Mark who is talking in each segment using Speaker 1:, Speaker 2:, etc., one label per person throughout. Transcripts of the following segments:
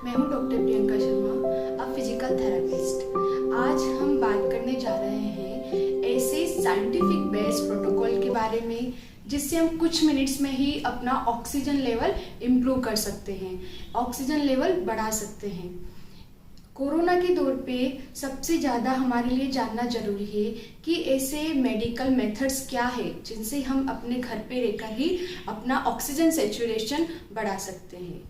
Speaker 1: मैं हूं doctor Priyanka Sharma, a physical therapist. आज हम बात करने जा रहे हैं ऐसे साइंटिफिक बेस्ड प्रोटोकॉल के बारे में जिससे हम कुछ मिनट्स में ही अपना ऑक्सीजन लेवल इम्प्रूव कर सकते हैं, ऑक्सीजन लेवल बढ़ा सकते हैं। कोरोना के दौर पे सबसे ज़्यादा हमारे लिए जानना जरूरी है कि ऐसे मेडिकल मेथड्स क्या है जिनसे हम अपने घर पे रहकर ही अपना ऑक्सीजन सेचुरेशन बढ़ा सकते हैं।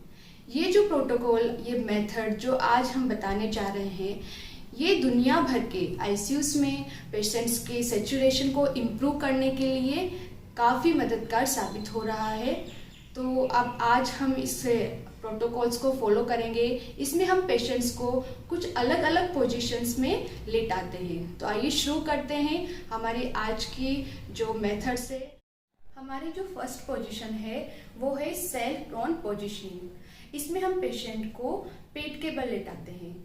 Speaker 1: ये जो प्रोटोकॉल, ये मेथड जो आज हम बताने जा रहे हैं, ये दुनिया भर के आईसीयूज में पेशेंट्स के सेचुरेशन को इम्प्रूव करने के लिए काफ़ी मददगार साबित हो रहा है। तो अब आज हम इस प्रोटोकॉल्स को फॉलो करेंगे। इसमें हम पेशेंट्स को कुछ अलग अलग पोजीशंस में लेटाते हैं। तो आइए शुरू करते हैं हमारी आज की जो मेथड से। हमारी जो फर्स्ट पोजीशन है वो है सेल्फ प्रोन पोजीशनिंग। इसमें हम पेशेंट को पेट के बल लेटाते हैं।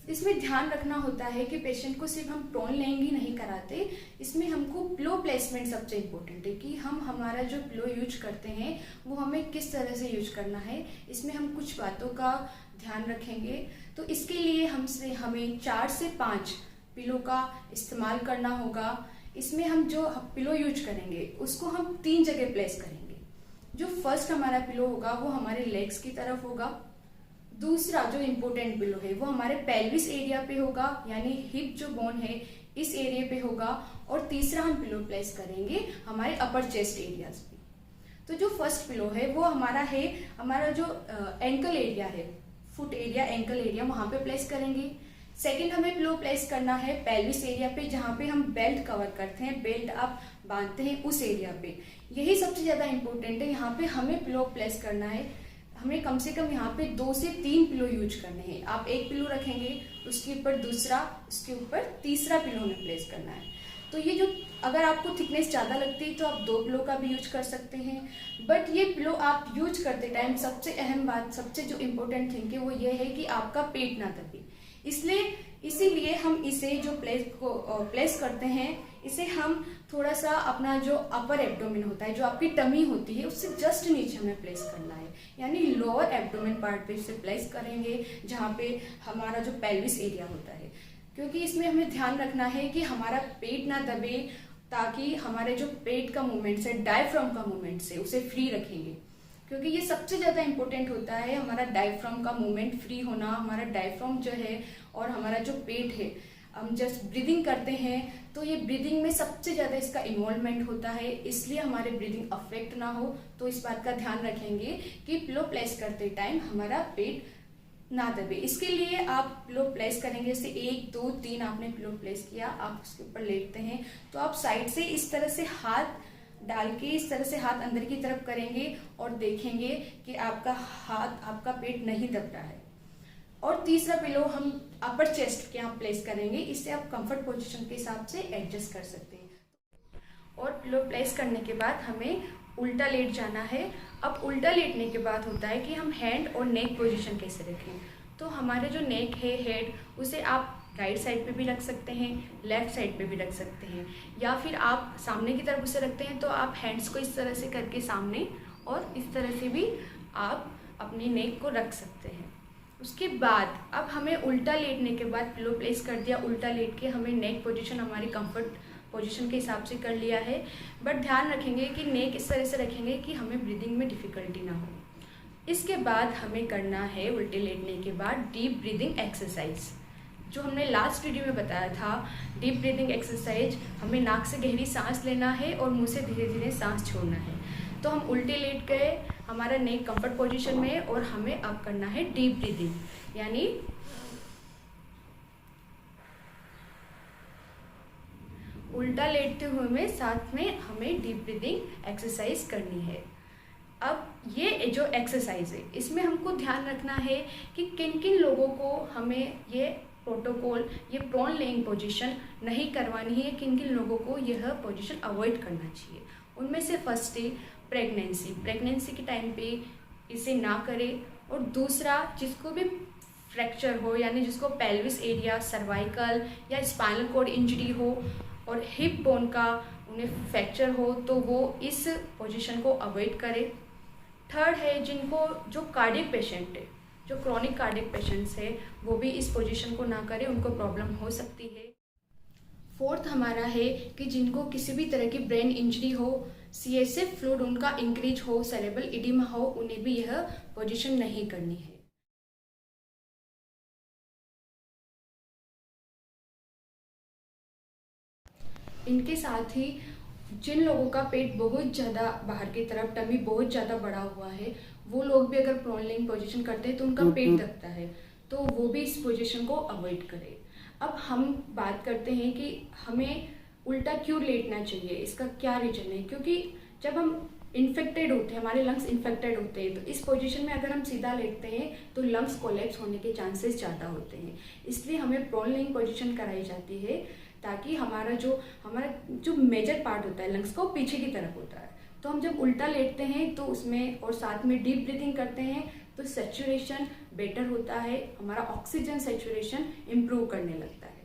Speaker 1: इसमें ध्यान रखना होता है कि पेशेंट को सिर्फ हम प्रोन लेइंग ही नहीं कराते, इसमें हमको पिलो प्लेसमेंट सबसे इम्पोर्टेंट है कि हम हमारा जो पिलो यूज करते हैं वो हमें किस तरह से यूज करना है। इसमें हम कुछ बातों का ध्यान रखेंगे। तो इसके लिए हमें 4 से 5 पिलो का इस्तेमाल करना होगा। इसमें हम जो पिलो यूज करेंगे उसको हम 3 जगह प्लेस करेंगे। जो फर्स्ट हमारा पिलो होगा वो हमारे लेग्स की तरफ होगा। दूसरा जो इम्पोर्टेंट पिलो है वो हमारे पेल्विस एरिया पे होगा, यानी हिप जो बोन है इस एरिया पे होगा। और तीसरा हम पिलो प्लेस करेंगे हमारे अपर चेस्ट एरियाज पे। तो जो फर्स्ट पिलो है वो हमारा जो एंकल एरिया है, फुट एरिया, एंकल एरिया, वहां पे प्लेस करेंगे। सेकंड हमें पिलो प्लेस करना है पेल्विस एरिया पे, जहाँ पे हम बेल्ट कवर करते हैं, बेल्ट आप बांधते हैं उस एरिया पे। यही सबसे ज्यादा इंपॉर्टेंट है। यहाँ पे हमें पिलो प्लेस करना है। हमें कम से कम यहाँ पे 2 से 3 पिलो यूज करने हैं। आप एक पिलो रखेंगे, उसके ऊपर दूसरा, उसके ऊपर तीसरा पिलो हमें प्लेस करना है। तो ये जो, अगर आपको थिकनेस ज़्यादा लगती है तो आप 2 पिलो का भी यूज कर सकते हैं। बट ये पिलो आप यूज करते टाइम सबसे अहम बात, सबसे जो इम्पोर्टेंट थिंग है वो ये है कि आपका पेट ना दबे। इसीलिए हम इसे जो प्लेस करते हैं, इसे हम थोड़ा सा अपना जो अपर एब्डोमेन होता है, जो आपकी टमी होती है, उससे जस्ट नीचे हमें प्लेस करना है, यानी लोअर एब्डोमेन पार्ट पे इसे प्लेस करेंगे, जहाँ पे हमारा जो पेल्विस एरिया होता है। क्योंकि इसमें हमें ध्यान रखना है कि हमारा पेट ना दबे, ताकि हमारे जो पेट का मूवमेंट है, डायफ्राम का मूवमेंट से उसे फ्री रखेंगे। क्योंकि ये सबसे ज़्यादा इंपॉर्टेंट होता है, हमारा डायफ्राम का मूवमेंट फ्री होना। हमारा डायफ्राम जो है और हमारा जो पेट है, हम जस्ट ब्रीदिंग करते हैं तो ये ब्रीदिंग में सबसे ज़्यादा इसका इन्वॉल्वमेंट होता है, इसलिए हमारे ब्रीदिंग अफेक्ट ना हो। तो इस बात का ध्यान रखेंगे कि पिलो प्लेस करते टाइम हमारा पेट ना दबे। इसके लिए आप पिलो प्लेस करेंगे, जैसे 1 2 3 आपने पिलो प्लेस किया, आप उसके ऊपर लेटते हैं तो आप साइड से इस तरह से हाथ डाल के, इस तरह से हाथ अंदर की तरफ करेंगे और देखेंगे कि आपका पेट नहीं दब रहा है। और तीसरा पिलो हम अपर चेस्ट के यहाँ प्लेस करेंगे, इससे आप कंफर्ट पोजीशन के हिसाब से एडजस्ट कर सकते हैं। और पिलो प्लेस करने के बाद हमें उल्टा लेट जाना है। अब उल्टा लेटने के बाद होता है कि हम हैंड और नेक पोजीशन कैसे रखें। तो हमारे जो नेक है, हेड, उसे आप राइट साइड पे भी रख सकते हैं, लेफ्ट साइड पे भी रख सकते हैं, या फिर आप सामने की तरफ उसे रखते हैं तो आप हैंड्स को इस तरह से करके सामने, और इस तरह से भी आप अपनी नेक को रख सकते हैं। उसके बाद अब हमें उल्टा लेटने के बाद पिलो प्लेस कर दिया, उल्टा लेट के हमने नेक पोजीशन हमारी कंफर्ट पोजीशन के हिसाब से कर लिया है। बट ध्यान रखेंगे कि नेक इस तरह से रखेंगे कि हमें ब्रीदिंग में डिफिकल्टी ना हो। इसके बाद हमें करना है उल्टे लेटने के बाद डीप ब्रीदिंग एक्सरसाइज, जो हमने लास्ट वीडियो में बताया था। डीप ब्रीदिंग एक्सरसाइज, हमें नाक से गहरी सांस लेना है और मुंह से धीरे धीरे सांस छोड़ना है। तो हम उल्टे लेट गए, हमारा नेक कंफर्ट पोजीशन में, और हमें अब करना है डीप ब्रीदिंग, यानी उल्टा लेटते हुए में साथ में हमें डीप ब्रीदिंग एक्सरसाइज करनी है। अब ये जो एक्सरसाइज है, इसमें हमको ध्यान रखना है कि किन किन लोगों को हमें ये प्रोटोकॉल, ये प्रोन लेइंग पोजीशन नहीं करवानी है, किन किन लोगों को यह पोजीशन अवॉइड करना चाहिए। उनमें से फर्स्ट है प्रेगनेंसी के टाइम पे इसे ना करें। और दूसरा, जिसको भी फ्रैक्चर हो, यानी जिसको पेल्विस एरिया, सर्वाइकल या स्पाइनल कॉर्ड इंजरी हो और हिप बोन का उन्हें फ्रैक्चर हो, तो वो इस पोजीशन को अवॉइड करें। थर्ड है, जो कार्डियक पेशेंट है, जो क्रॉनिक कार्डियक पेशेंट्स है वो भी इस पोजीशन को ना करें, उनको प्रॉब्लम हो सकती है। फोर्थ हमारा है कि जिनको किसी भी तरह की ब्रेन इंजरी हो, CSF फ्लूइड उनका इंक्रीज हो, सेरेब्रल एडिमा हो, उन्हें भी यह पोजीशन नहीं करनी है। इनके साथ ही जिन लोगों का पेट बहुत ज़्यादा बाहर की तरफ, टमी बहुत ज़्यादा बड़ा हुआ है, वो लोग भी अगर प्रोन लेइंग पोजीशन करते हैं तो उनका पेट दबता है, तो वो भी इस पोजीशन को अवॉइड करें। अब हम बात करते हैं कि हमें उल्टा क्यों लेटना चाहिए, इसका क्या रीजन है। क्योंकि जब हम इन्फेक्टेड होते हैं, हमारे लंग्स इन्फेक्टेड होते हैं, तो इस पोजीशन में अगर हम सीधा लेटते हैं तो लंग्स कोलैप्स होने के चांसेस ज़्यादा होते हैं। इसलिए हमें प्रोन लेइंग पोजीशन कराई जाती है ताकि हमारा जो मेजर पार्ट होता है लंग्स का, वो पीछे की तरफ होता है। तो हम जब उल्टा लेटते हैं तो उसमें और साथ में डीप ब्रीथिंग करते हैं तो सेचुरेशन बेटर होता है, हमारा ऑक्सीजन सेचुरेशन इम्प्रूव करने लगता है।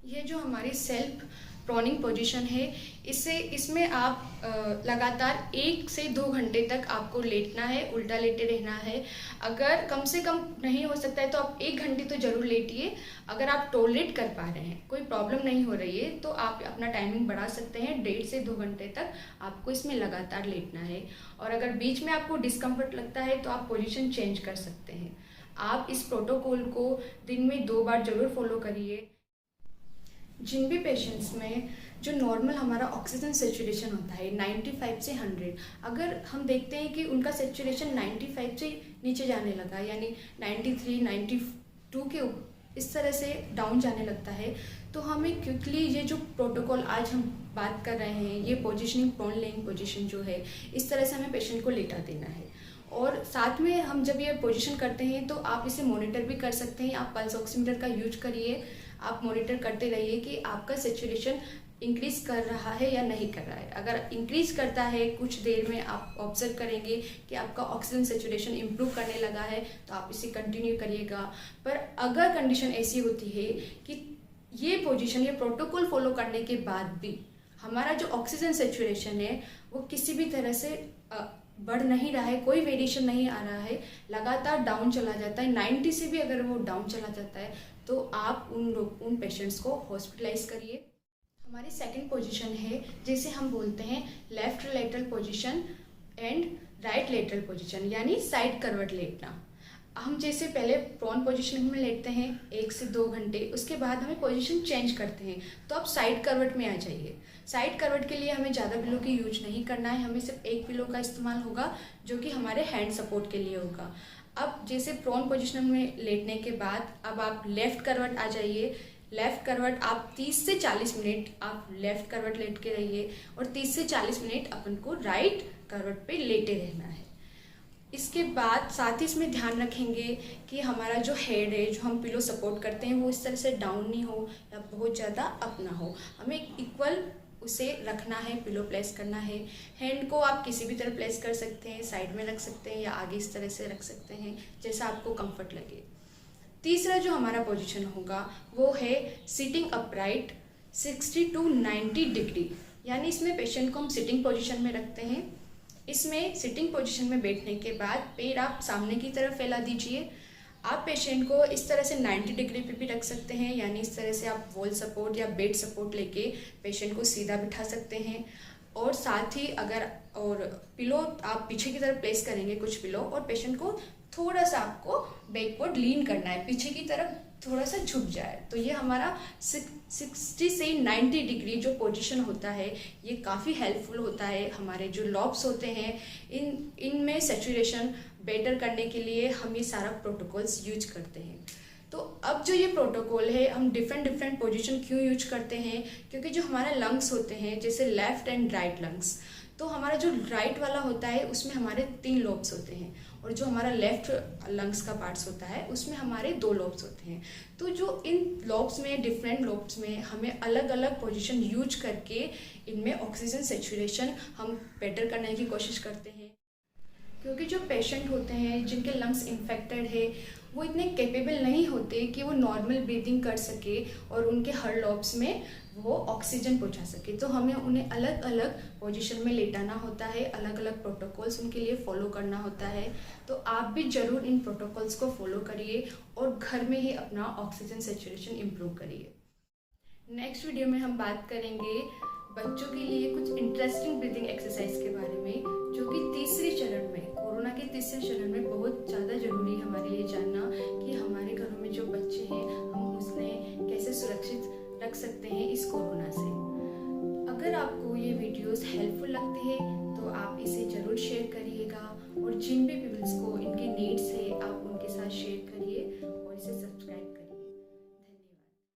Speaker 1: ये जो हमारी सेल्फ प्रोनिंग पोजीशन है, इसमें आप लगातार 1 से 2 घंटे तक आपको लेटना है, उल्टा लेटे रहना है। अगर कम से कम नहीं हो सकता है तो आप 1 घंटे तो ज़रूर लेटिए। अगर आप टॉलरेट कर पा रहे हैं, कोई प्रॉब्लम नहीं हो रही है, तो आप अपना टाइमिंग बढ़ा सकते हैं। 1.5 से 2 घंटे तक आपको इसमें लगातार लेटना है। और अगर बीच में आपको डिस्कम्फर्ट लगता है तो आप पोजीशन चेंज कर सकते हैं। आप इस प्रोटोकॉल को दिन में 2 बार ज़रूर फॉलो करिए। जिन भी पेशेंट्स में जो नॉर्मल हमारा ऑक्सीजन सेचुरेशन होता है 95 से 100, अगर हम देखते हैं कि उनका सेचुरेशन 95 से नीचे जाने लगा, यानी 93, 92 के इस तरह से डाउन जाने लगता है, तो हमें क्विकली ये जो प्रोटोकॉल आज हम बात कर रहे हैं, ये पोजिशनिंग प्रोन लेइंग पोजिशन जो है, इस तरह से हमें पेशेंट को लेटा देना है। और साथ में हम जब ये पोजीशन करते हैं तो आप इसे मॉनिटर भी कर सकते हैं। आप पल्स ऑक्सीमीटर का यूज करिए, आप मॉनिटर करते रहिए कि आपका सेचुरेशन इंक्रीज कर रहा है या नहीं कर रहा है। अगर इंक्रीज करता है, कुछ देर में आप ऑब्जर्व करेंगे कि आपका ऑक्सीजन सेचुरेशन इम्प्रूव करने लगा है, तो आप इसे कंटिन्यू करिएगा। पर अगर कंडीशन ऐसी होती है कि ये पोजीशन, ये प्रोटोकॉल फॉलो करने के बाद भी हमारा जो ऑक्सीजन सेचुरेशन है वो किसी भी तरह से बढ़ नहीं रहा है, कोई वेरिएशन नहीं आ रहा है, लगातार डाउन चला जाता है, 90 से भी अगर वो डाउन चला जाता है, तो आप उन पेशेंट्स को हॉस्पिटलाइज करिए। हमारी सेकंड पोजीशन है जिसे हम बोलते हैं left lateral position and right lateral position, यानी साइड करवट लेटना। हम जैसे पहले प्रोन पोजीशन में लेटते हैं 1 से 2 घंटे, उसके बाद हमें पोजीशन चेंज करते हैं, तो आप साइड करवट में आ जाइए। साइड करवट के लिए हमें ज़्यादा पिलो की यूज नहीं करना है, हमें सिर्फ एक पिलो का इस्तेमाल होगा जो कि हमारे हैंड सपोर्ट के लिए होगा। अब जैसे प्रोन पोजीशन में लेटने के बाद अब आप लेफ़्ट करवट आ जाइए। लेफ़्ट करवट आप 30 से 40 मिनट आप लेफ़्ट करवट लेट के रहिए और 30 से 40 मिनट अपन को राइट करवट पे लेटे रहना है। इसके बाद साथ ही इसमें ध्यान रखेंगे कि हमारा जो हेड है, जो हम पिलो सपोर्ट करते हैं, वो इस तरह से डाउन नहीं हो या बहुत ज़्यादा अप ना हो, हमें इक्वल उसे रखना है, पिलो प्लेस करना है। हैंड को आप किसी भी तरह प्लेस कर सकते हैं, साइड में रख सकते हैं या आगे इस तरह से रख सकते हैं, जैसा आपको कंफर्ट लगे। तीसरा जो हमारा पोजीशन होगा वो है सिटिंग अपराइट 60 to 90 डिग्री, यानी इसमें पेशेंट को हम सिटिंग पोजीशन में रखते हैं। इसमें सिटिंग पोजीशन में बैठने के बाद पैर आप सामने की तरफ फैला दीजिए। आप पेशेंट को इस तरह से 90 डिग्री पे भी रख सकते हैं, यानी इस तरह से आप वॉल सपोर्ट या बेड सपोर्ट लेके पेशेंट को सीधा बिठा सकते हैं। और साथ ही अगर और पिलो आप पीछे की तरफ प्लेस करेंगे कुछ पिलो, और पेशेंट को थोड़ा सा आपको बैकवर्ड लीन करना है, पीछे की तरफ थोड़ा सा झुक जाए, तो ये हमारा 60 से 90 डिग्री जो पोजीशन होता है ये काफ़ी हेल्पफुल होता है। हमारे जो लॉब्स होते हैं इनमें सेचुरेशन बेटर करने के लिए हम ये सारा प्रोटोकॉल्स यूज करते हैं। तो अब जो ये प्रोटोकॉल है हम डिफरेंट पोजीशन क्यों यूज करते हैं, क्योंकि जो हमारे लंग्स होते हैं जैसे लेफ्ट एंड राइट लंग्स, तो हमारा जो राइट वाला होता है उसमें हमारे 3 लोब्स होते हैं, और जो हमारा लेफ्ट लंग्स का पार्ट्स होता है उसमें हमारे 2 लोब्स होते हैं। तो जो इन लोब्स में, डिफरेंट लोब्स में हमें अलग अलग पोजीशन यूज करके इनमें ऑक्सीजन सेचुरेशन हम बेटर करने की कोशिश करते हैं। क्योंकि जो पेशेंट होते हैं जिनके लंग्स इन्फेक्टेड है वो इतने कैपेबल नहीं होते कि वो नॉर्मल ब्रीदिंग कर सके और उनके हर लॉब्स में वो ऑक्सीजन पहुंचा सके। तो हमें उन्हें अलग अलग पोजीशन में लेटाना होता है, अलग अलग प्रोटोकॉल्स उनके लिए फॉलो करना होता है। तो आप भी ज़रूर इन प्रोटोकॉल्स को फॉलो करिए और घर में ही अपना ऑक्सीजन सेचुरेशन इम्प्रूव करिए। नेक्स्ट वीडियो में हम बात करेंगे बच्चों के लिए कुछ इंटरेस्टिंग ब्रीदिंग एक्सरसाइज के बारे में, जो कि तीसरे चरण में, कोरोना के तीसरे चरण में बहुत ज़्यादा ज़रूरी है हमारे लिए जानना कि हमारे घरों में जो बच्चे हैं हम उन्हें कैसे सुरक्षित रख सकते हैं इस कोरोना से। अगर आपको ये वीडियोस हेल्पफुल लगते हैं